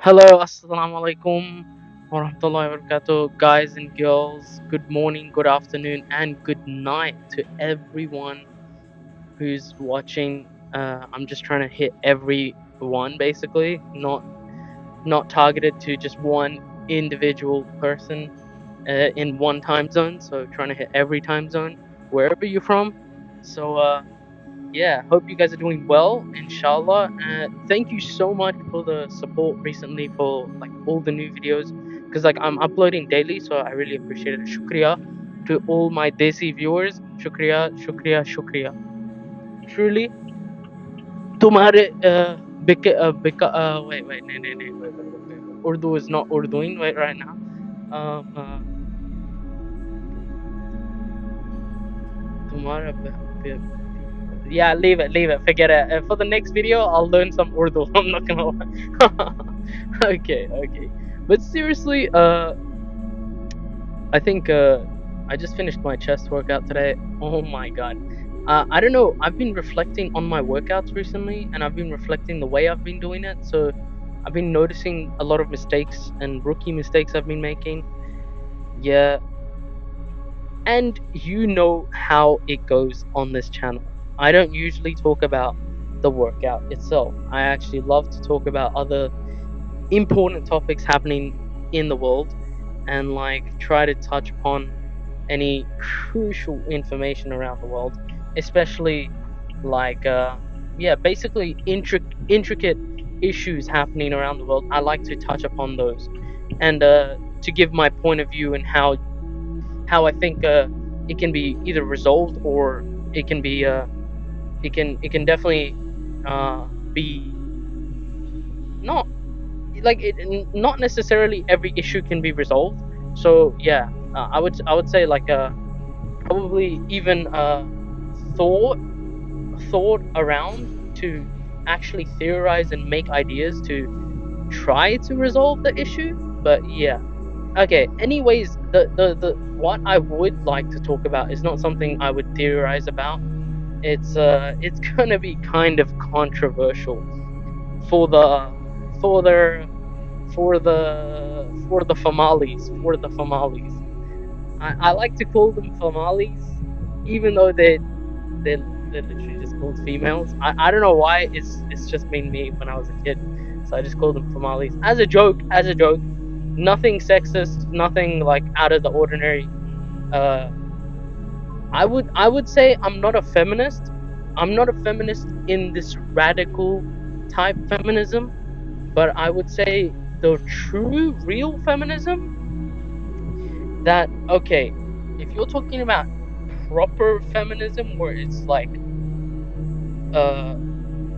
Hello, assalamu alaikum warahmatullahi wabarakatuh, guys and girls. Good morning, good afternoon, and good night to everyone who's watching. I'm just trying to hit everyone, basically, not targeted to just one individual person in one time zone. So trying to hit every time zone wherever you're from. So yeah, hope you guys are doing well, inshallah. Thank you so much for the support recently for like all the new videos, because like I'm uploading daily, so I really appreciate it. Shukriya to all my desi viewers. Shukriya, shukriya, shukriya. Truly, तुम्हारे wait, wait. Urdu is not Urduing right now. तुम्हारा yeah, leave it, forget it. For the next video, I'll learn some Urdu. I'm not gonna lie. Okay. But seriously, I think I just finished my chest workout today. Oh my god. I don't know. I've been reflecting on my workouts recently, and I've been reflecting the way I've been doing it. So I've been noticing a lot of mistakes and rookie mistakes I've been making. Yeah, and you know how it goes on this channel. I don't usually talk about the workout itself. I actually love to talk about other important topics happening in the world and like try to touch upon any crucial information around the world, especially like yeah, basically intricate issues happening around the world. I like to touch upon those and to give my point of view and how I think it can be either resolved or it can be it can definitely be not like it not necessarily every issue can be resolved. So yeah, I would say like probably even thought thought around to actually theorize and make ideas to try to resolve the issue. But yeah, okay, anyways, the what I would like to talk about is not something I would theorize about. It's gonna be kind of controversial for the for the for the Famalis. I like to call them Famalis, even though they're literally just called females. I don't know why, it's just been me when I was a kid, so I just called them Famalis as a joke. Nothing sexist, nothing like out of the ordinary. Uh, I would say I'm not a feminist. I'm not a feminist in this radical type feminism, but I would say the true, real feminism. That okay, if you're talking about proper feminism, where it's like uh,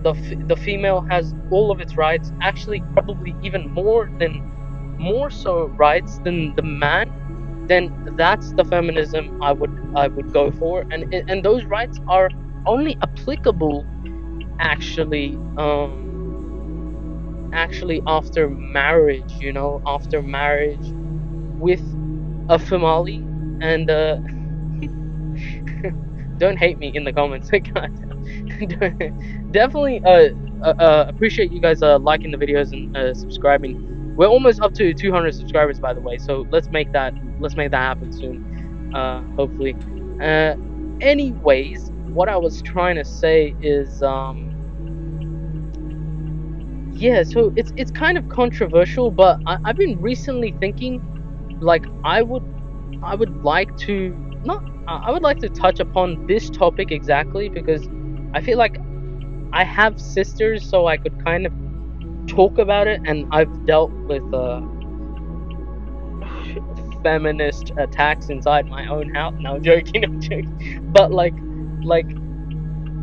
the female has all of its rights, actually probably even more so rights than the man, then that's the feminism I would go for, and those rights are only applicable actually actually after marriage, after marriage with a family. And don't hate me in the comments. Definitely appreciate you guys liking the videos and subscribing. We're almost up to 200 subscribers, by the way, so let's make that happen soon, hopefully. uh Anyways, what I was trying to say is yeah, so it's kind of controversial, but I've been recently thinking like I would like to not I would like to touch upon this topic exactly because I feel like I have sisters, so I could kind of talk about it, and I've dealt with feminist attacks inside my own house. No, I'm joking, I'm joking. But like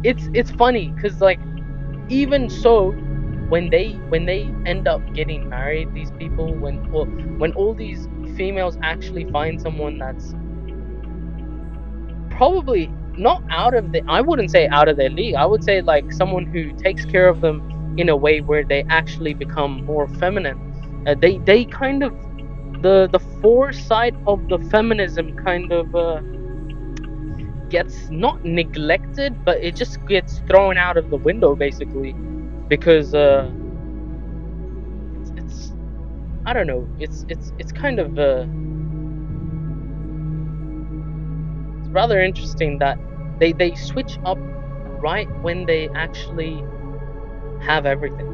it's funny because like even so, when they end up getting married, these people, when all these females actually find someone that's probably not out of the I wouldn't say out of their league. I would say like someone who takes care of them in a way where they actually become more feminine. They kind of the foresight of the feminism kind of gets not neglected, but it just gets thrown out of the window basically because I don't know. It's kind of it's rather interesting that they switch up right when they actually have everything.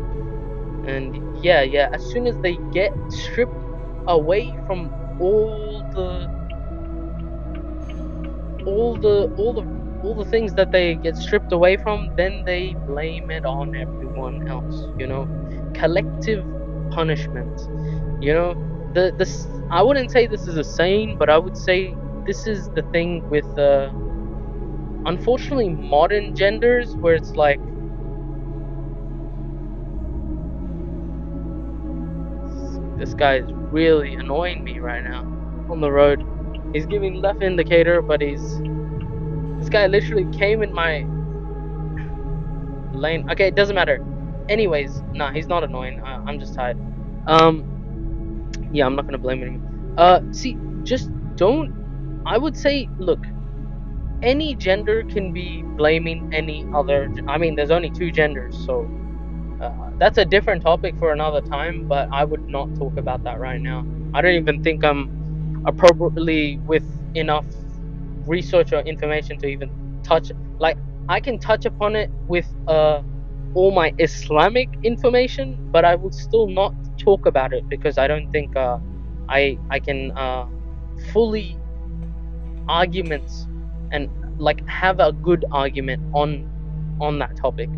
And yeah, as soon as they get stripped away from all the things that they get stripped away from, then they blame it on everyone else, collective punishment. I wouldn't say this is a saying, but I would say this is the thing with unfortunately modern genders, where it's like, this guy is really annoying me right now on the road. He's giving left indicator, but this guy literally came in my lane. Okay, it doesn't matter. Anyways, nah, he's not annoying. I'm just tired. Yeah, I'm not gonna blame him. See, just don't. I would say, look, any gender can be blaming any other. I mean, there's only two genders, so that's a different topic for another time. But I would not talk about that right now. I don't even think I'm appropriately with enough research or information to even touch. Like, I can touch upon it with all my Islamic information, but I will still not talk about it because I don't think I can fully arguments and like have a good argument on that topic.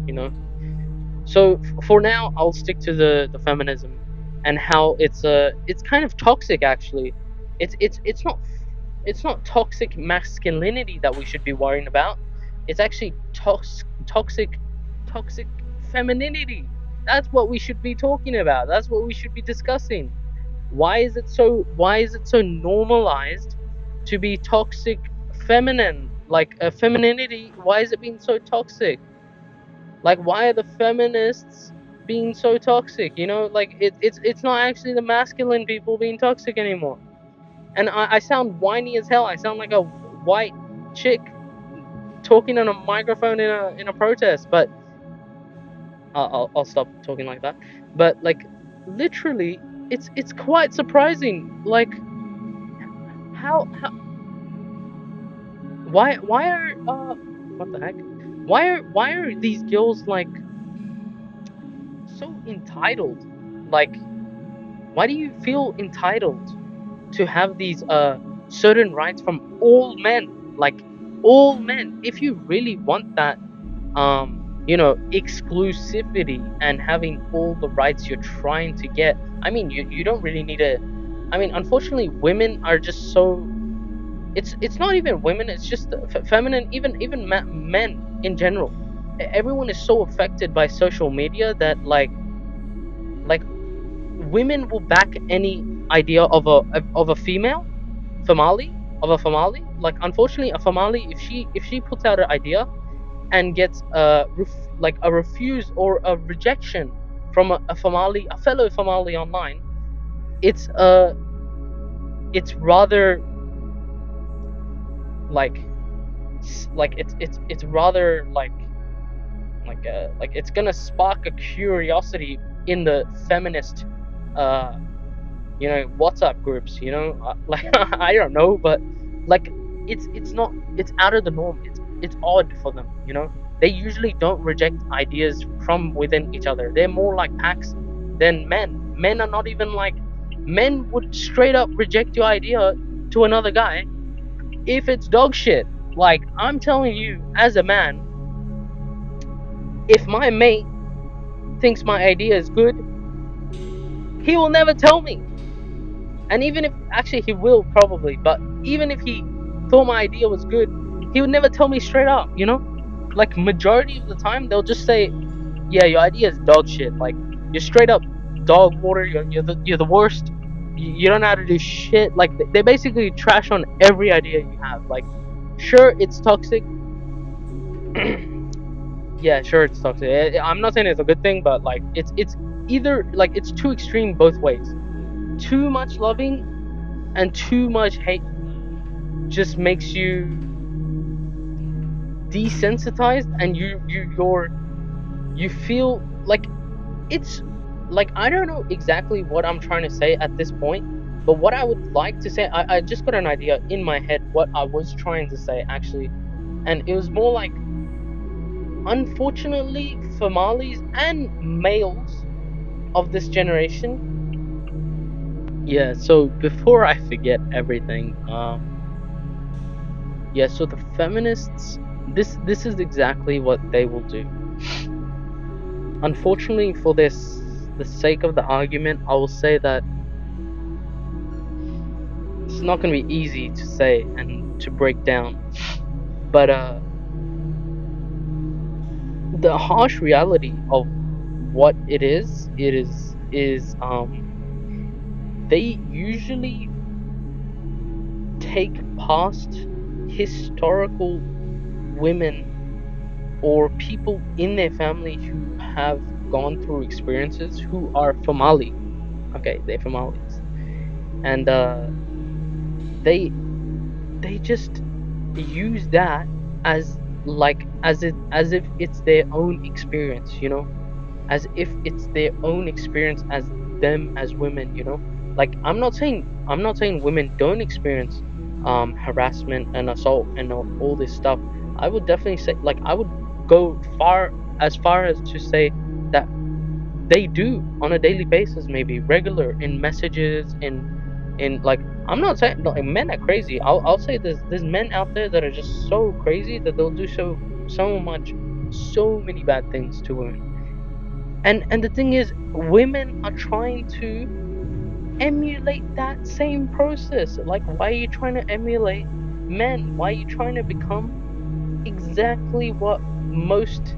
So for now, I'll stick to the feminism and how it's kind of toxic actually. It's not toxic masculinity that we should be worrying about. It's actually toxic femininity. That's what we should be talking about. That's what we should be discussing. Why is it so normalized to be toxic feminine? Like femininity, why is it being so toxic? Like, why are the feminists being so toxic? Like it's not actually the masculine people being toxic anymore. And I sound whiny as hell. I sound like a white chick talking on a microphone in a protest. But I'll stop talking like that. But like, literally, it's quite surprising. Like, how why are what the heck? Why are these girls like so entitled? Like, why do you feel entitled to have these certain rights from all men? Like, all men. If you really want that exclusivity and having all the rights you're trying to get, I mean, you don't really need to. I mean, unfortunately, women are just so. It's not even women. It's just feminine. Even men in general. Everyone is so affected by social media that like women will back any idea of a famali of a famali. Like, unfortunately, a famali, if she puts out an idea and gets like a refuse or a rejection from a fellow famali online, it's rather like it's rather like it's gonna spark a curiosity in the feminist uh WhatsApp groups, like I don't know, but like it's not, it's out of the norm. It's odd for them, they usually don't reject ideas from within each other. They're more like packs than men are not even like, men would straight up reject your idea to another guy if it's dog shit. Like, I'm telling you, as a man, if my mate thinks my idea is good, he will never tell me. And even if, actually, he will probably, but even if he thought my idea was good, he would never tell me straight up, Like, majority of the time, they'll just say, yeah, your idea is dog shit. Like, you're straight up dog water. You're the worst. You don't know how to do shit. Like, they basically trash on every idea you have. Like, sure, it's toxic. Yeah, sure, it's toxic. I'm not saying it's a good thing, but like, it's either like, it's too extreme both ways. Too much loving and too much hate just makes you desensitized, and you feel like it's like, I don't know exactly what I'm trying to say at this point, but what I would like to say, I just got an idea in my head what I was trying to say actually, and it was more like, unfortunately, Somalis and males of this generation. Yeah, so before I forget everything, yeah, so the feminists, this is exactly what they will do. Unfortunately, for the sake of the argument, I will say that it's not going to be easy to say and to break down, but the harsh reality of what it is they usually take past historical women or people in their family who have gone through experiences who are Somali. Okay, they're Somalis, and they they just use that as like as if it's their own experience, you know, as if it's their own experience as them as women, you know. Like, I'm not saying women don't experience harassment and assault and all this stuff. I would definitely say, like, I would go far as to say that they do on a daily basis, maybe regular in messages, in like, I'm not saying, like, men are crazy. I'll say there's men out there that are just so crazy that they'll do so many bad things to women. And the thing is, women are trying to emulate that same process. Like, why are you trying to emulate men? Why are you trying to become exactly what most,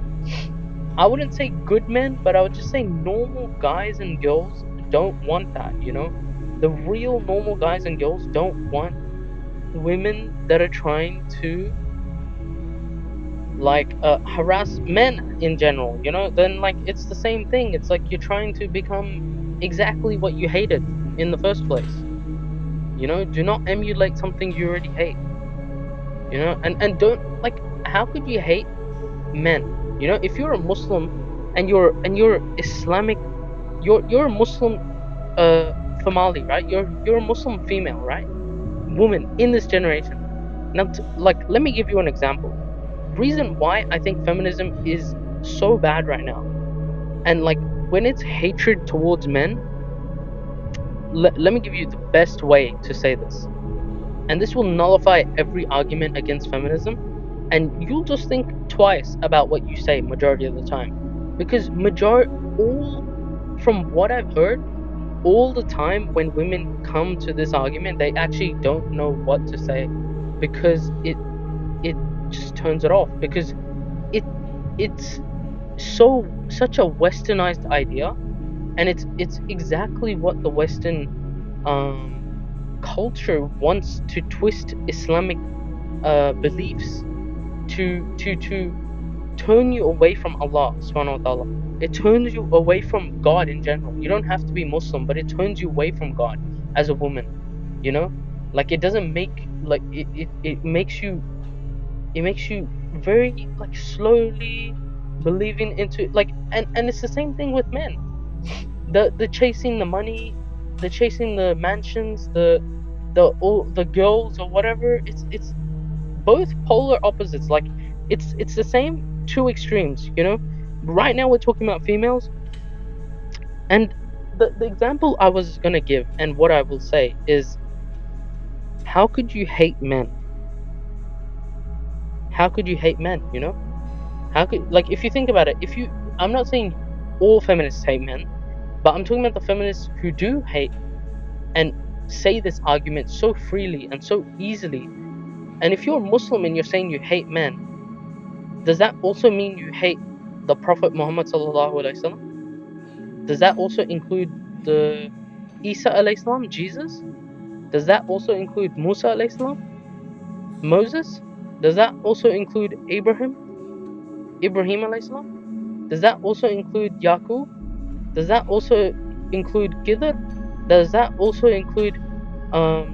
I wouldn't say good men, but I would just say normal guys and girls don't want that, you know? The real normal guys and girls don't want women that are trying to, like, harass men in general, you know. Then, like, it's the same thing. It's like you're trying to become exactly what you hated in the first place, you know. Do not emulate something you already hate, you know. And don't, like, how could you hate men, you know? If you're a Muslim and you're Islamic, you're a Muslim, Somali, right? You're a Muslim female, right? Woman in this generation. Now, like, let me give you an example. Reason why I think feminism is so bad right now, and, like, when it's hatred towards men, let me give you the best way to say this, and this will nullify every argument against feminism, and you'll just think twice about what you say majority of the time, because all from what I've heard, all the time when women come to this argument, they actually don't know what to say, because it just turns it off, because it it's such a westernized idea, and it's exactly what the Western um culture wants to twist Islamic beliefs to turn you away from Allah subhanahu wa ta'ala. It turns you away from God in general. You don't have to be Muslim, but it turns you away from God as a woman, you know. Like, it doesn't make, like, it makes you very, like, slowly believing into, like, and it's the same thing with men. The chasing the money, the chasing the mansions, all the girls or whatever. It's both polar opposites. Like, it's the same two extremes, you know. Right now we're talking about females, and the example I was gonna give and what I will say is, how could you hate men? How could you hate men, you know? How could, like, if you think about it, if you, I'm not saying all feminists hate men, but I'm talking about the feminists who do hate and say this argument so freely and so easily. And if you're Muslim and you're saying you hate men, does that also mean you hate the Prophet Muhammad sallallahu alaihi wasallam? Does that also include the Isa alayhi salam, Jesus? Does that also include Musa alayhi salam, Moses? Does that also include Ibrahim alayhi salam? Does that also include Yaqub? Does that also include Khidr? Does that also include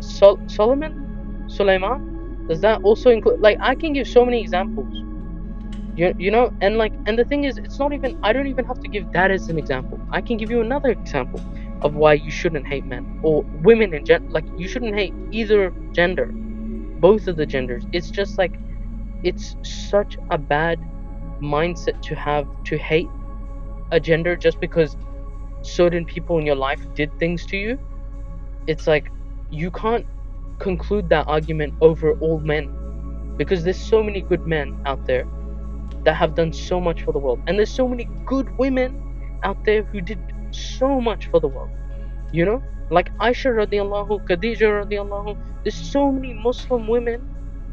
Solomon? Sulaiman? Does that also include, like, I can give so many examples. You know, and like, and the thing is, it's not even, I don't even have to give that as an example. I can give you another example of why you shouldn't hate men or women in like, you shouldn't hate either gender, both of the genders. It's just like, it's such a bad mindset to have, to hate a gender just because certain people in your life did things to you. It's like, you can't conclude that argument over all men, because there's so many good men out there that have done so much for the world, and there's so many good women out there who did so much for the world, you know, like Aisha radiallahu, Khadija radiallahu. There's so many Muslim women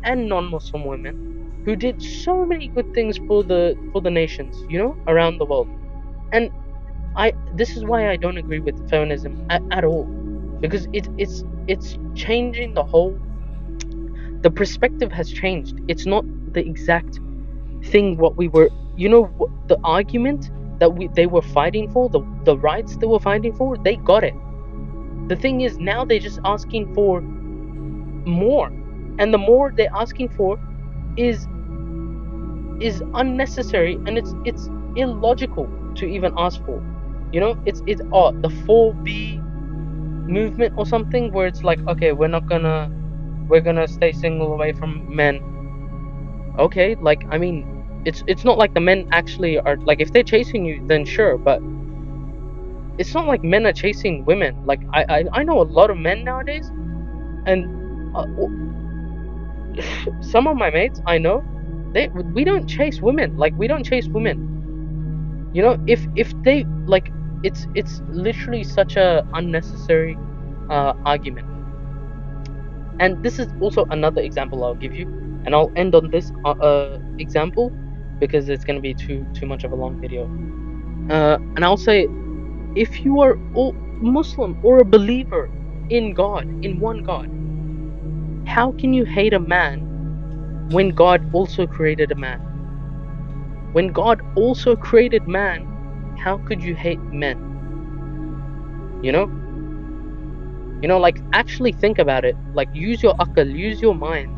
and non-Muslim women who did so many good things for the nations, you know, around the world. And this is why I don't agree with feminism at all, because it's changing the perspective has changed. It's not the exact thing what we were, you know, the argument that they were fighting for, the rights they were fighting for, they got it. The thing is, now they're just asking for more, and the more they're asking for is unnecessary, and it's illogical to even ask for. You know, it's the 4B movement or something, where it's like, okay, we're gonna stay single away from men. Okay, like, I mean, it's not like the men actually are, like, if they're chasing you, then sure, but it's not like men are chasing women. Like, I know a lot of men nowadays, and some of my mates I know, we don't chase women. Like, we don't chase women. You know, if they, like, it's literally such a unnecessary argument. And this is also another example I'll give you, and I'll end on this example, because it's going to be too much of a long video. And I'll say, if you are Muslim or a believer in God, in one God, how can you hate a man when God also created a man? When God also created man, how could you hate men? You know, like, actually think about it. Like, use your akal, use your mind,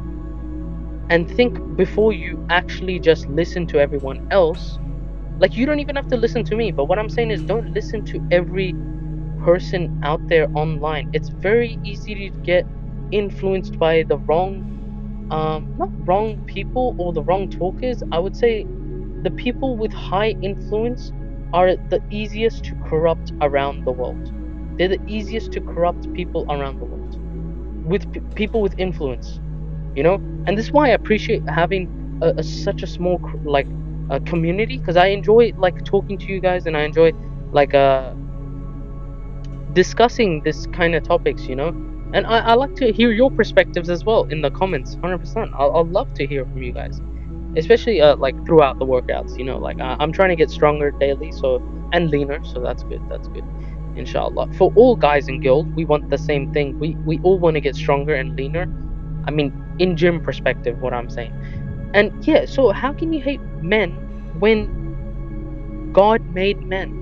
and think before you actually just listen to everyone else. Like, you don't even have to listen to me, but what I'm saying is, don't listen to every person out there online. It's very easy to get influenced by the wrong, not wrong people or the wrong talkers. I would say the people with high influence are the easiest to corrupt around the world. They're the easiest to corrupt people around the world, with people with influence, you know. And this is why I appreciate having such a small community, because I enjoy, like, talking to you guys, and I enjoy, like, discussing this kind of topics, you know. And I like to hear your perspectives as well in the comments. 100%, I'll love to hear from you guys, especially like throughout the workouts, you know. Like, I'm trying to get stronger daily, so, and leaner, so that's good, inshallah. For all guys and girls, we want the same thing. We all want to get stronger and leaner. I mean, in gym perspective, what I'm saying. And yeah, so how can you hate men when God made men?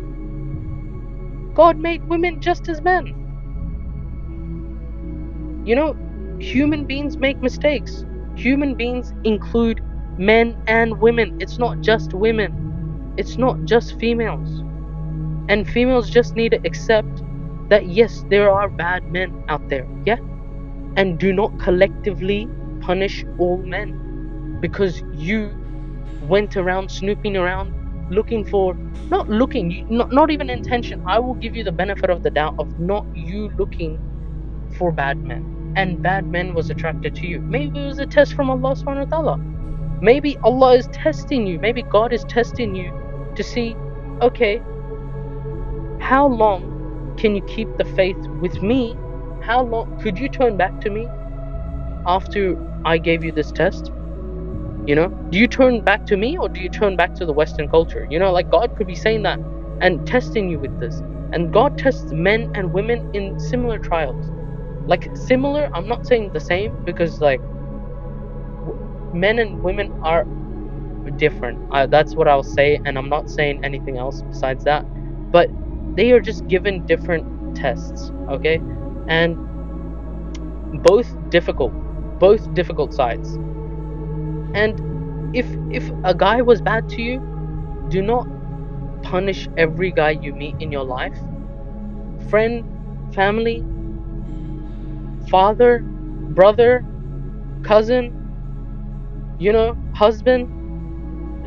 God made women just as men. You know, human beings make mistakes. Human beings include men and women. It's not just women. It's not just females. And females just need to accept that, yes, there are bad men out there, yeah? And do not collectively punish all men, because you went around snooping around looking for, not even intention. I will give you the benefit of the doubt of not you looking for bad men, and bad men was attracted to you. Maybe it was a test from Allah subhanahu wa ta'ala. Maybe Allah is testing you. Maybe God is testing you to see, okay, how long can you keep the faith with me? How long could you turn back to me after I gave you this test? You know, do you turn back to me, or do you turn back to the Western culture? You know, like, God could be saying that and testing you with this. And God tests men and women in similar trials. Like, similar, I'm not saying the same, because, like, men and women are different. That's what I'll say, and I'm not saying anything else besides that. But they are just given different tests, okay? And both difficult sides. And if a guy was bad to you, do not punish every guy you meet in your life. Friend, family, father, brother, cousin, husband,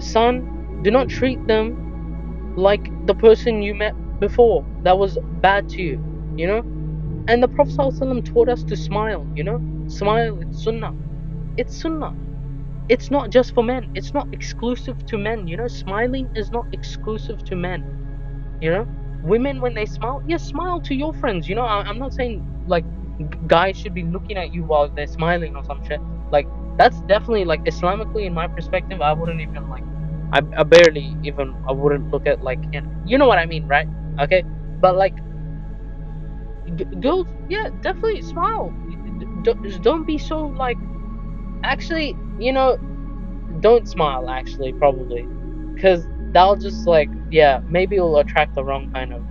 son, do not treat them like the person you met before that was bad to you, you know? And the Prophet ﷺ taught us to smile, Smile, it's sunnah. It's sunnah. It's not just for men. It's not exclusive to men, Smiling is not exclusive to men, you know? Women, when they smile, yes, smile to your friends, I'm not saying, like, guys should be looking at you while they're smiling or some shit. Like, that's definitely, like, Islamically, in my perspective, I wouldn't even, like, I barely even, I wouldn't look at, like, you know what I mean, right? Okay? But, like, girls, yeah, definitely smile. Just don't be so, like, actually, don't smile, actually, probably. Because that'll just, like, yeah, maybe it'll attract the wrong kind of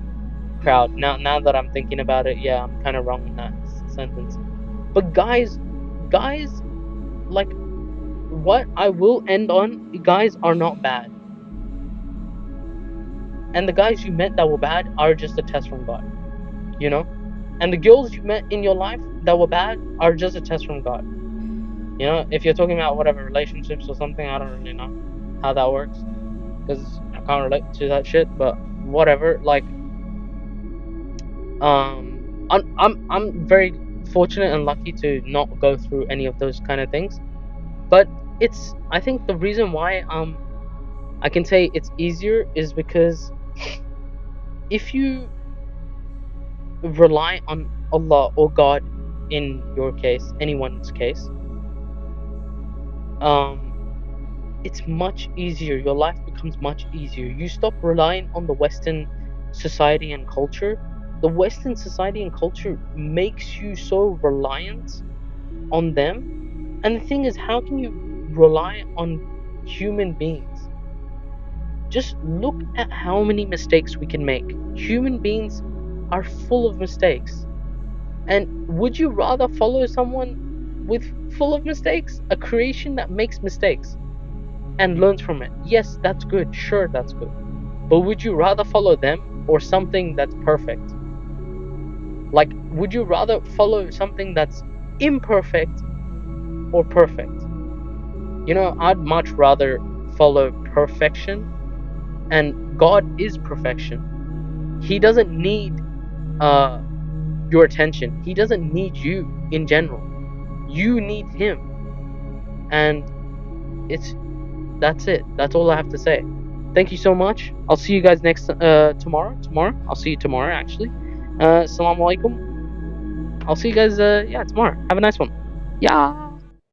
crowd. Now that I'm thinking about it, yeah, I'm kind of wrong in that sentence. But guys, like, what I will end on, guys are not bad. And the guys you met that were bad are just a test from God, you know? And the girls you met in your life that were bad are just a test from God. If you're talking about whatever relationships or something, I don't really know how that works because I can't relate to that shit. But whatever, like, I'm very fortunate and lucky to not go through any of those kind of things. But I think the reason why I can say it's easier is because if you rely on Allah or God, in your case, anyone's case, it's much easier. Your life becomes much easier. You stop relying on the Western society and culture. The Western society and culture makes you so reliant on them. And the thing is, how can you rely on human beings? Just look at how many mistakes we can make. Human beings are full of mistakes. And would you rather follow someone with full of mistakes? A creation that makes mistakes and learns from it. Yes, that's good. Sure, that's good. But would you rather follow them or something that's perfect? Like, would you rather follow something that's imperfect or perfect? I'd much rather follow perfection, and God is perfection. He doesn't need your attention. He doesn't need you in general. You need him. And that's it. That's all I have to say. Thank you so much. I'll see you guys next tomorrow. I'll see you tomorrow, actually. Assalamu alaikum. I'll see you guys tomorrow. Have a nice one. Yeah.